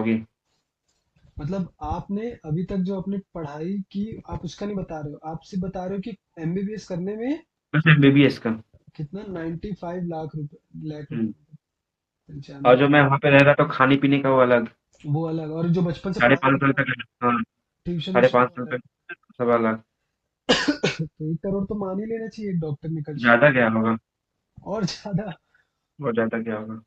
बताओगी? मतलब आपने अभी तक जो अपनी पढ़ाई की, आप उसका नहीं बता रहे हो, आप सिर्फ बता रहे हो कि एमबीबीएस करने में बस एमबीबीएस का। कितना 95 लाख रुपए, लाख हम्म। रुपए, और 95 जो मैं वहां पे रह रहा था खाने पीने का वो अलग। वो अलग, और जो बचपन से साढ़े पढ़ाते पाँच थे सौ आप, तक है, हाँ। ट्यूशन साढ़े व्यूशन पाँच वो सौ अलग। तक सब अलग। तो 1 करोड़ तो मान ही लेना चाहिए, एक डॉक्टर निकल जाए। ज्यादा क्या होगा? और ज्यादा? बहुत ज्यादा क्या होगा?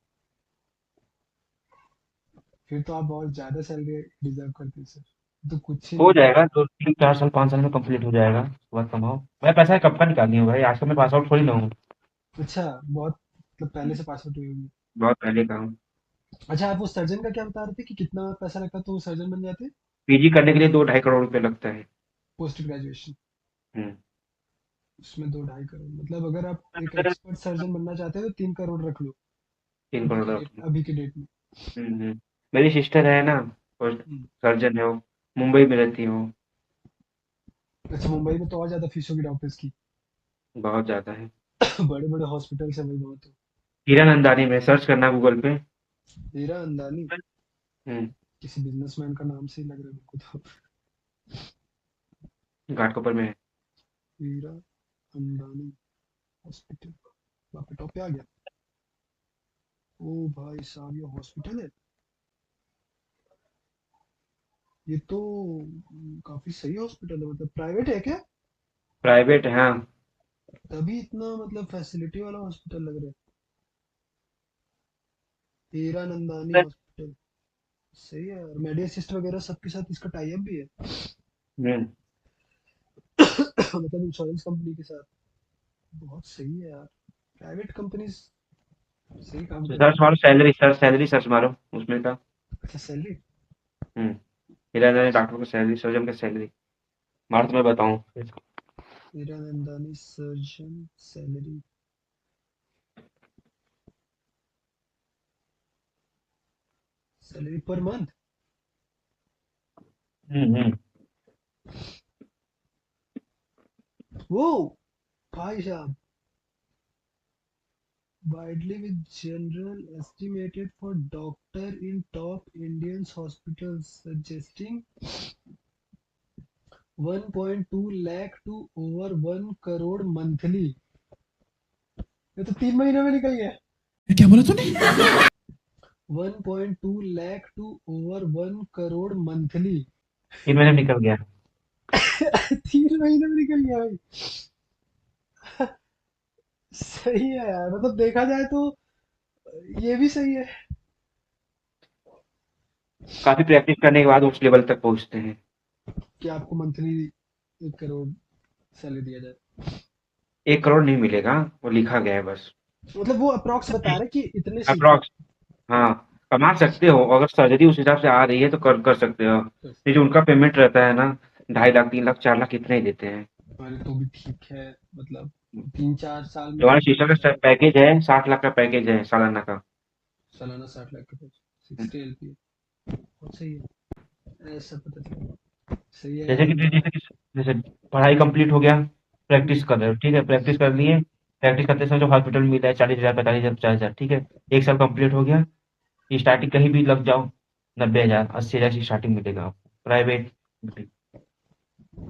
फिर तो आप बहुत ज्यादा सैलरी डिजर्व करते हैं सर, तो कुछ ही हो नहीं। जाएगा, 2 3 4 साल 5 साल में कंप्लीट हो जाएगा। उसके बाद कमाओ। मैं पैसा कब का निकाली हूँ भाई, आज का मैं पास आउट थोड़ी ना हूँ। अच्छा, बहुत मतलब पहले से पास आउट हुए होंगे। बहुत पहले का हूँ। अच्छा, आप वो सर्जन का क्या बता रहे थे कि कितना पैसा लगता तो वो सर्जन बन जाते? पीजी करने के लिए 2 ढाई करोड़ रुपए लगता है। पोस्ट ग्रेजुएशन, हम्म। उसमें 2 ढाई करोड़, मतलब अगर आप एक अगर एक्सपर्ट सर्जन बनना चाहते हो तो 3 करोड़ रख लो। 3 करोड़ रख लो। अभी के डेट में। मेरी सिस्टर है ना, वो हम्म। सर्जन है वो। मुंबई में रहती है वो। अच्छा, मुंबई में तो और ज्यादा फीस होगी डॉक्टर्स की। बहुत ज्यादा है। बड़े बड़े हॉस्पिटल है भाई, बहुत। हीरा नंदानी में सर्च करना गूगल पे। हीरा अंदानी? हम्म। किसी बिजनेसमैन का नाम से ही लग रहा है मेरे को तो। घाटकोपर में है। हीरा अंदानी हॉस्पिटल, वहाँ पे टॉप पे आ गया। ओ भाई साहब, ये हॉस्पिटल है? ये तो काफी सही हॉस्पिटल है, मतलब प्राइवेट है क्या? प्राइवेट है, हाँ। तभी इतना मतलब फैसिलिटी वाला हॉस्पिटल लग रहा है। हीरा नंदानी हॉस्पिटल, सही है यार। मेडिसिस्ट वगैरह सबके साथ इसका टाई अप भी है। हम्म। मतलब इंश्योरेंस कंपनी के साथ। बहुत सही है यार, प्राइवेट कंपनीज सही काम करती सर्च है। मारो सैलरी, सैलरी सर्च मारो उसमें का। अच्छा, सैलरी? हम्म। हीरा नंदानी डॉक्टर की सैलरी, सर्जन की सैलरी मारो तो मैं बताऊँ। Hiranandani surgeon salary, salary per month. हम्म। वो भाई साहब, widely with general estimated for doctor in top Indian hospitals suggesting 1.2 lakh to over 1 crore monthly। ये तो 3 महीने में निकल गया। क्या बोला तूने? 1.2 lakh to over 1 crore monthly। 3 महीने में निकल गया। 3 महीने में निकल गया भाई। सही है यार, मतलब देखा जाए तो ये भी सही है। काफी प्रैक्टिस करने के बाद उस लेवल तक पहुंचते हैं। कि आपको मंथली 1 करोड़ सैलरी दिया जाए। 1 करोड़ नहीं मिलेगा, वो लिखा गया है बस। मतलब वो अप्रोक्स बता रहे हैं कि इतने से इतने। अप्रोक्स। हाँ। कमा सकते हो अगर सर्जरी उस हिसाब से आ रही है तो कर कर सकते हो। ये जो उनका पेमेंट रहता है ना, 2.5 लाख 3 लाख 4 लाख इतने ही देते हैं। अरे तो भी ठीक है, मतलब 3 4 साल में हमारे आप सिस्टर का जाओगे। पैकेज है, 60 लाख का पैकेज है सालाना का। सालाना 60 लाख के पास, 60 LP, बहुत सही है। ऐसा पता चला, सही है जैसे यार कि बड़ा। जैसे पढ़ाई कंप्लीट हो गया, हम्म। प्रैक्टिस कर रहे हो, ठीक है, प्रैक्टिस कर लिए। प्रैक्टिस करते समय जो हॉस्पिटल में मिला है 40 हजार 45 हजार 50 हजार, ठीक है। 1 साल कंप्लीट हो गया। स्टार्टिंग कहीं भी लग जाओ, 90 हजार 80 हजार की स्टार्टिंग मिलेगा आपको प्राइवेट। सही है।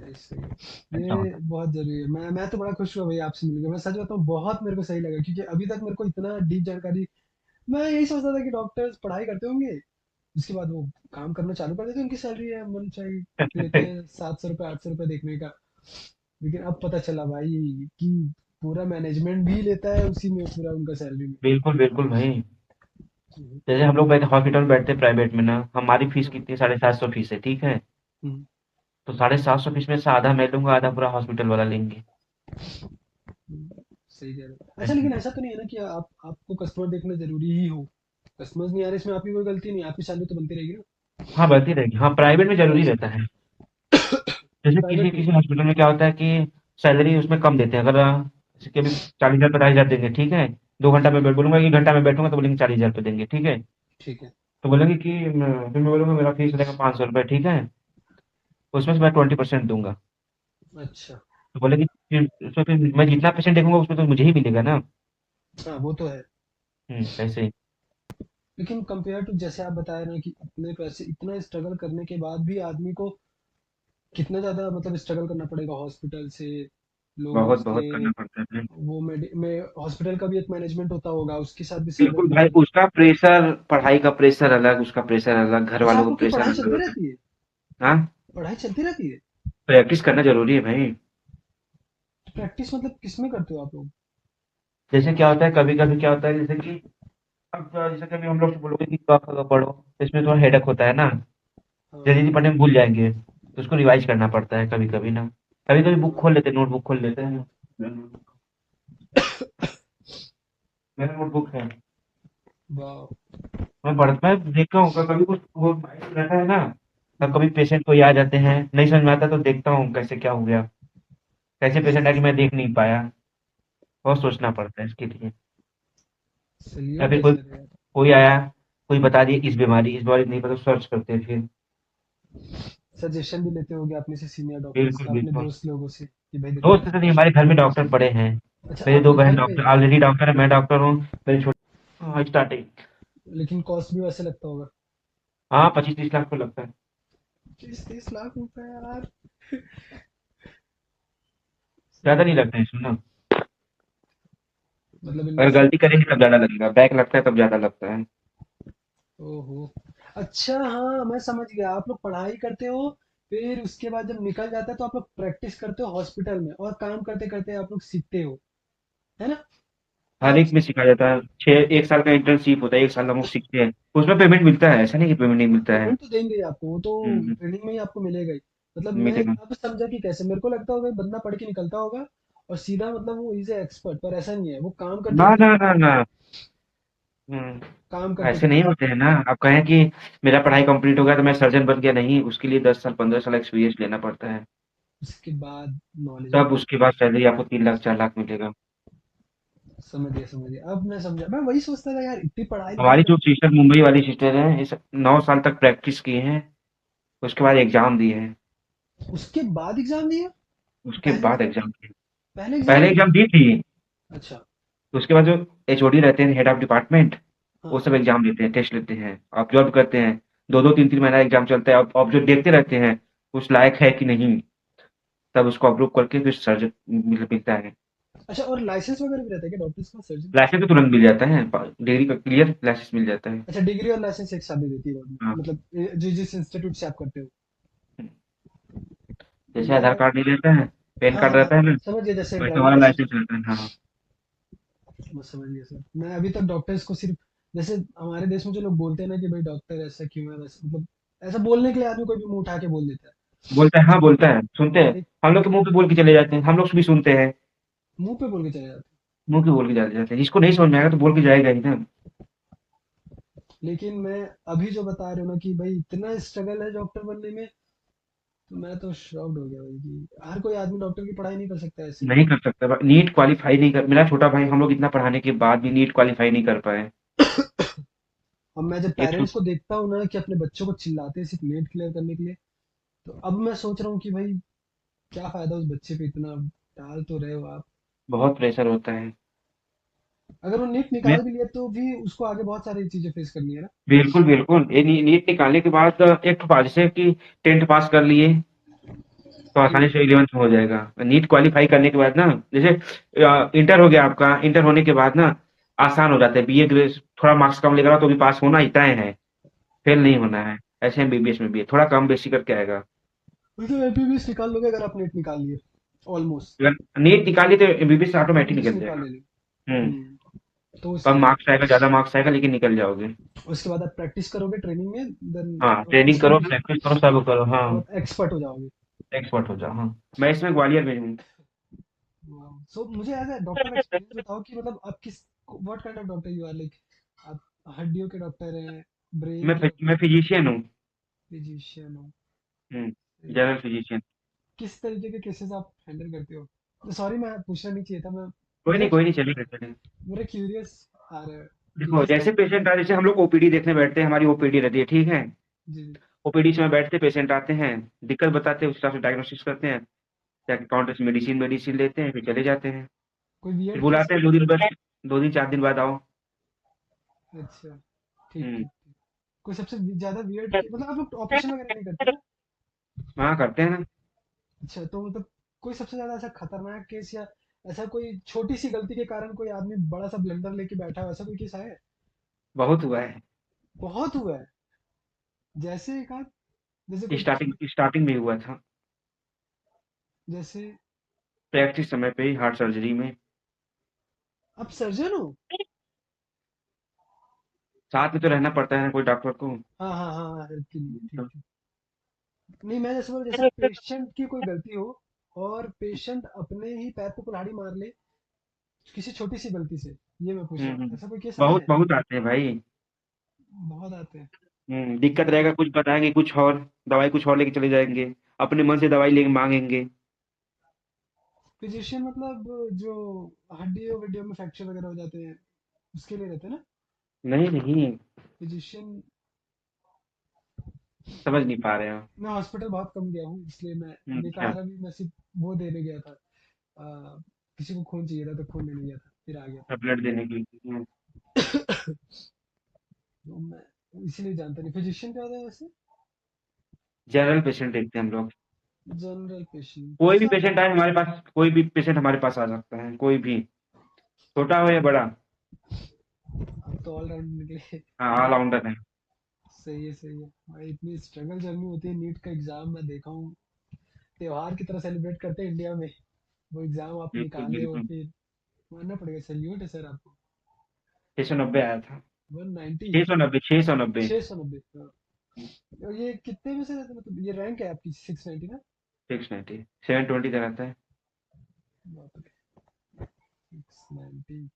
ऐसा ये होता बहुत जरूरी है। मैं तो बड़ा खुश हुआ भाई आपसे मिलकर, मैं सच बताऊं बहुत मेरे को सही लगा, क्योंकि अभी तक मेरे को इतना डीप जानकारी, मैं यही सोचता था कि डॉक्टर्स पढ़ाई करते होंगे, उसके बाद वो काम करना चालू कर देते हैं, उनकी सैलरी है मन चाहिए देते है। हैं 700 रुपये 800 रुपये देखने का। लेकिन अब पता चला भाई कि पूरा मैनेजमेंट भी लेता है उसी में, पूरा उनका सैलरी में। बिल्कुल बिल्कुल भाई। हम्म। जैसे हम लोग बैठे हॉस्पिटल में बैठते प्राइवेट में ना, हमारी फीस हाँ। कितनी, 750 फीस है, ठीक है। हम्म। तो 750 फीस में से आधा मैं लूंगा, आधा पूरा हॉस्पिटल वाला लेंगे। सही कह रहे हो। अच्छा, लेकिन ऐसा तो नहीं है ना कि आप आपको कस्टमर देखना जरूरी ही हो? कस्टमर्स नहीं आ रहे, इसमें आपकी कोई गलती नहीं है, आपकी सैलरी तो बनती रहेगी ना। हाँ बढ़ती रहेगी, हाँ प्राइवेट में जरूरी रहता है। जैसे किसी प्राइवेट में। किसी हॉस्पिटल में क्या होता है कि सैलरी उसमें कम देते हैं। अगर जैसे कि अभी 40 हजार 50 हजार देंगे, ठीक है। 2 घंटा में बैठ बोलूंगा 1 घंटा में बैठूंगा तो बोलेंगे 40 हजार रुपये देंगे, ठीक है। ठीक है। तो बोलेंगे कि फिर मैं बोलूंगा मेरा फीस रहेगा 500 रुपये, ठीक है। उसमें से मैं 20% दूंगा। अच्छा। तो बोले कि उसमें फिर मैं जितना पेशेंट देखूंगा उसमें तो मुझे ही मिलेगा ना। हाँ वो तो है। ऐसे ही। लेकिन कंपेयर टू जैसे आप बताए ना कि इतने पैसे इतना स्ट्रगल करने के बाद भी आदमी को कितना ज्यादा मतलब स्ट्रगल करना पड़ेगा हॉस्पिटल से, लोग बहुत उसके बहुत करना पड़ता है भाई। वो में हॉस्पिटल का भी एक मैनेजमेंट होता होगा, उसके साथ भी सब बिल्कुल भाई, मतलब। उसका प्रेशर, पढ़ाई का प्रेशर अलग, उसका प्रेशर अलग, घर अच्छा वालों का आपको क्या प्रेशर पढ़ाई अलग चलती होता है। रहती है? हाँ, पढ़ाई चलती रहती है? प्रैक्टिस करना जरूरी है भाई। तो प्रैक्टिस मतलब किस में करते हो आप लोग? जैसे क्या होता है, कभी कभी क्या होता है, जैसे कि अब जैसे कभी हम लोग से बोलोगे कि पढ़ो, तो इसमें थोड़ा हेडक होता है ना, हाँ जल्दी जल्दी पढ़ने में भूल जाएंगे, तो उसको रिवाइज करना पड़ता है कभी कभी ना। कभी कभी बुक हाँ। खोल लेते हैं, नोटबुक खोल लेते हैं। मेरा नोटबुक है, वाह। मैं देखता हूँ, कभी कुछ वो माइंड रहता है ना, तब हम्म। कभी पेशेंट को आ जाते हैं, नहीं समझ में आता तो देखता हूँ कैसे क्या हो गया, कैसे पेशेंट है कि मैं देख नहीं पाया। बहुत सोचना पड़ता है इसके लिए। या सल्यूट फिर है कोई सर यार। कोई आया, कोई बता दिए इस बीमारी नहीं पता, सर्च करते हैं फिर। सजेशन भी लेते होगे अपने से सीनियर डॉक्टर्स बिल्कुल से, अपने बिल्कुल। दोस्त लोगों से कि भाई देखो दोस्त ऐसा से नहीं, ऐसा। हमारे घर में डॉक्टर पड़े हैं। अच्छा मेरे दो आपके बहन घर में? डॉक्टर ऑलरेडी डॉक्टर है, मैं डॉक्टर हूँ। मेरे छोटे, हाँ स्टार्टिंग। लेकिन कॉस्ट भी वैसे लगता होगा। हाँ, 25-30 लाख तो लगता है। 30-30 लाख रुपए यार। ज्यादा सही नहीं है। लगता है इसमें ना। मतलब इनमें अगर सब गलती करेंगे तब ज्यादा लगेगा, बैक लगता है तब ज्यादा लगता है। ओहो। अच्छा हाँ मैं समझ गया, आप लोग पढ़ाई करते हो, फिर उसके बाद जब निकल जाता है तो आप लोग प्रैक्टिस करते हो हॉस्पिटल में, और काम करते करते आप लोग सीखते हो, है ना? हर आप एक में सिखाया जाता है, 1 साल का इंटर्नशिप होता है, 1 साल हम लोग सीखते हैं, उसमें पेमेंट मिलता है, ऐसा नहीं कि पेमेंट नहीं मिलता है। पेमेंट तो देंगे ही आपको, वो तो हम्म, ट्रेनिंग में ही आपको मिलेगा ही। मतलब मैं मिलेगा। अब समझा कि कैसे मेरे को लगता होगा कि बंदा पढ़ के निकलता होगा और सीधा मतलब वो इज ए एक्सपर्ट, पर ऐसा नहीं है, वो काम करते ना करते ना ना सीखता है। ना। काम करते ऐसे नहीं करते। होते हैं ना, आप कहें कि मेरा पढ़ाई कंप्लीट हो गया तो मैं सर्जन बन गया, नहीं, उसके लिए 10 साल 15 साल एक्सपीरियंस लेना पड़ता है। उसके बाद नॉलेज तब आता है। उसके बाद सैलरी आपको 3 लाख 4 लाख मिलेगा। समझ गया समझ गया, अब मैं समझा, मैं वही सोचता था यार इतनी पढ़ाई लिखाई हमारी जो करते। सिस्टर, मुंबई वाली सिस्टर है, इस 9 साल तक प्रैक्टिस की हैं, उसके बाद एग्जाम दिए हैं। उसके बाद एग्जाम दिया? उसके पहले बाद मतलब एग्जाम दिए। पहले एग्जाम पहले नहीं एग्जाम दिया? दी थी, अच्छा। तो उसके बाद जो एचओडी रहते हैं, हेड ऑफ डिपार्टमेंट, वो हाँ। सब एग्जाम लेते हैं, टेस्ट लेते हैं, ऑब्जर्व करते हैं। 2-2 3-3 महीना एग्जाम चलता है, ऑब्जर्व देखते रहते हैं उस लायक है कि नहीं, तब उसको अप्रूव करके फिर सर्जन मिलता है। अच्छा और लाइसेंस वगैरह भी रहता है क्या डॉक्टर्स का, सर्जन का? लाइसेंस तो तुरंत मिल जाता है, डिग्री का क्लियर लाइसेंस मिल जाता है। अच्छा डिग्री और लाइसेंस एक साथ दे देती है गवर्नमेंट, हाँ। मतलब जिस इंस्टीट्यूट से आप करते हो। जैसे आधार मैं कार्ड नहीं रहता है, पैन हाँ कार्ड हाँ रहता है ना, समझ गया, जैसे वैसे ड्राइविंग हमारा लाइसेंस लाइसेंस होता रहता है। हाँ। है। मैं समझ गया सर, मैं अभी तक डॉक्टर्स को सिर्फ, जैसे हमारे देश में जो लोग बोलते हैं ना कि भाई डॉक्टर ऐसा क्यों है वैसा, मतलब ऐसा बोलने के लिए आदमी कोई भी मुंह उठा के बोल देता बोलता है, हाँ बोलता है, सुनते हैं। है। हम लोग के मुंह पे बोल के चले जाते हैं, हम लोग भी सुनते हैं। मुंह पे बोल के चले जाते मुंह पे बोल के चले जाते हैं, जिसको नहीं समझ में आएगा तो बोल के जाएगा ही ना। हैं। लेकिन मैं अभी जो बता रहे हो ना कि भाई इतना स्ट्रगल है डॉक्टर बनने में, तो मैं तो शॉक्ड हो गया भाई कि हर कोई आदमी डॉक्टर की पढ़ाई नहीं कर सकता ऐसे। नहीं कर सकता, नीट क्वालीफाई नहीं कर, मेरा छोटा भाई, हम लोग इतना पढ़ाने के बाद भी नीट क्वालीफाई नहीं कर पाए। अब मैं जब एक पेरेंट्स को देखता हूँ ना कि अपने बच्चों को चिल्लाते हैं सिर्फ नेट क्लियर करने के लिए, तो अब मैं सोच रहा हूँ कि भाई क्या फायदा उस बच्चे पे इतना डाल तो रहे हो आप। बहुत प्रेशर होता है। अगर वो नीट मैं निकाल भी लिया तो भी उसको आगे बहुत सारी चीजें फेस करनी है ना। बिल्कुल बिल्कुल, ये नीट निकालने के बाद एक तो जैसे कि 10th पास कर लिए तो आसानी हम्म। से 11th में हो जाएगा। नीट क्वालीफाई करने के बाद ना, जैसे इंटर हो गया आपका, इंटर होने के बाद ना आसान हो जाता है, बीए ग्रेड थोड़ा मार्क्स कम लेगा तो भी पास होना ही तय है, फेल नहीं होना है। ऐसे एमबीबीएस में भी है, थोड़ा कम बेसी करके आएगा। मतलब एमबीबीएस निकाल लोगे अगर आप नेट निकाल लिए, ऑलमोस्ट। अगर नीट निकाली तो एमबीबीएस ऑटोमेटिक एमबीबीएस निकल निकाल जाएगा। ले ली। हम्म। तो कम सही है। मार्क्स आएगा, ज्यादा मार्क्स आएगा, लेकिन निकल जाओगे। उसके बाद आप प्रैक्टिस करोगे ट्रेनिंग में, देन हाँ, ट्रेनिंग करो, स्मूथली प्रैक्टिस करो, सब करो, हाँ। और एक्सपर्ट हो जाओगे। एक्सपर्ट हो जाओ, हाँ। मैं इसमें ग्वालियर में हूँ। सो मुझे एज ए डॉक्टर का एक्सपीरियंस बताओ कि मतलब आप किस, what kind of doctor you are, like आप हड्डियों के डॉक्टर हैं, ब्रेन के मैं डॉक्टर हैं, फिजिशियन हूँ। फिजिशियन हो? General physician. किस तरीके के केसेस आप हैंडल करते हो? सॉरी मैं पूछना नहीं चाहिए था, मैं मेरा कोई नहीं, चलिए चलिए। मेरा क्यूरियस आ रहा है कि देखो, किस जैसे तरीके के। पेशेंट आ, जैसे हम लोग ओपीडी देखने बैठते हैं, हमारी ओपीडी रहती है, ठीक है। जी जी। ओपीडी में बैठते, पेशेंट आते हैं, दिक्कत बताते हैं, उस हिसाब से डायग्नोसिस करते हैं, जाके काउंटर से मेडिसिन मेडिसिन लेते हैं, फिर चले जाते हैं। कोई फिर वियर्ड केस? बुलाते हैं 2 दिन बाद, 2 दिन 4 दिन बाद आओ। अच्छा। ठीक हम्म। ठीक ठीक। कोई सबसे ज्यादा वियर्ड मतलब आप लोग ऑपरेशन वगैरह नहीं करते ना? हाँ करते हैं ना। अच्छा, तो मतलब कोई सबसे ज्यादा ऐसा खतरनाक केस या ऐसा कोई छोटी सी गलती के कारण कोई आदमी बड़ा सा ब्लंडर लेके बैठा हो, ऐसा कोई केस है? बहुत हुआ है। बहुत हुआ है। जैसे एक आध, जैसे कुछ, स्टार्टिंग स्टार्टिंग में हुआ था। जैसे। प्रैक्टिस समय पे ही हार्ट सर्जरी में। आप सर्जन हो? साथ में तो रहना पड़ता है ना कोई डॉक्टर को। हाँ हाँ हाँ हाँ, हेल्प के लिए, ठीक तो ठीक। नहीं, मैं जैसे बोला, जैसे पेशेंट की कोई गलती हो और पेशेंट अपने ही पैर पे कुल्हाड़ी मार ले किसी छोटी सी गलती से, ये मैं पूछ रहा हूँ, ऐसा कोई केस आया बहुत है? बहुत आते हैं भाई। बहुत आते हैं। दिक्कत रहेगा कुछ बताएंगे कुछ और, दवाई कुछ और लेके चले जाएंगे, अपने मन से दवाई लेके मांगेंगे। फिजिशियन मतलब जो हड्डियों वड्डियों में फ्रैक्चर वगैरह हो जाते हैं, उसके लिए रहते हैं ना? नहीं नहीं, फिजिशियन। समझ नहीं पा रहे हो। मैं हॉस्पिटल बहुत कम गया हूँ, इसलिए मैं अच्छा। बेकार अभी मैं सिर्फ वो देने गया था। किसी को खून चाहिए था तो खून लेने गया था, फिर आ गया था। ब्लड देने की। तो मैं इसीलिए जानता नहीं फिजिशियन क्या होता है वैसे। जनरल पेशेंट देखते हैं हम लोग। जनरल पेशेंट कोई भी जैसे आप। पेशेंट आए हमारे पास, कोई भी पेशेंट हमारे पास आ सकता है, कोई भी, छोटा हो या बड़ा। आप तो ऑलराउंडर निकले। हाँ ऑल राउंडर है। सही है सही है भाई, इतनी स्ट्रगल जर्नी होती है, नीट का एग्जाम मैं देखा हूँ, त्योहार की तरह सेलिब्रेट करते हैं इंडिया में। वो एग्जाम आप बिल्कुल निकाले हो बिल्कुल। फिर, मानना पड़ेगा, सैल्यूट है सर आपको। 690 आया था। 190? 690 690। 690? और ये कितने में से रहते मतलब ये रैंक है आपकी 690 ना? 690, 720 का रहता है। बाप रे, 690।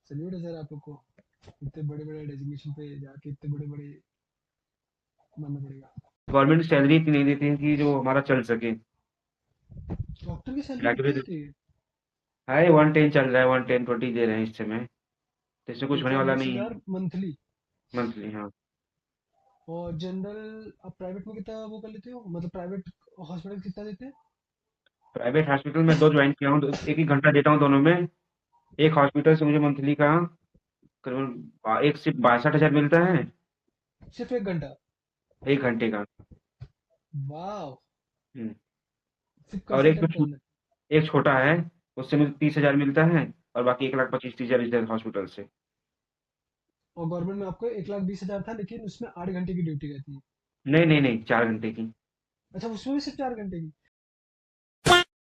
सैल्यूट है सर आप लोग को, इतने बड़े बड़े डेजिग्नेशन पे जाके इतने बड़े बड़े, मानना पड़ेगा। गवर्नमेंट सैलरी इतनी नहीं देती है कि जो हमारा चल सके। डॉक्टर की सैलरी कितनी ग्रेजुएट होती है? है, 110 चल रहा है, 110 20 दे रहे हैं इस समय। तो इससे कुछ एक होने लाख वाला बीस नहीं हजार है। मंथली? मंथली हाँ। और जनरल आप प्राइवेट में कितना वो कर लेते हो, मतलब प्राइवेट हॉस्पिटल कितना देते हैं? प्राइवेट हॉस्पिटल में दो ज्वाइन किया हूँ, एक एक घंटा देता हूँ दोनों में। एक हॉस्पिटल से मुझे मंथली का करीबन एक से 62,000 मिलता है। सिर्फ एक घंटा? 1 घंटे का। वाह। हम्म। सिर्फ और एक तो कंसल्टेंट करना? एक छोटा है, उससे मुझे 30,000 मिलता है। और बाकी 1,25,30,000 इधर हॉस्पिटल से। और गवर्नमेंट में आपको 1,20,000 था, लेकिन उसमें 8 घंटे की ड्यूटी रहती है? नहीं नहीं नहीं, 4 घंटे की। अच्छा, उसमें भी सिर्फ 4 घंटे की?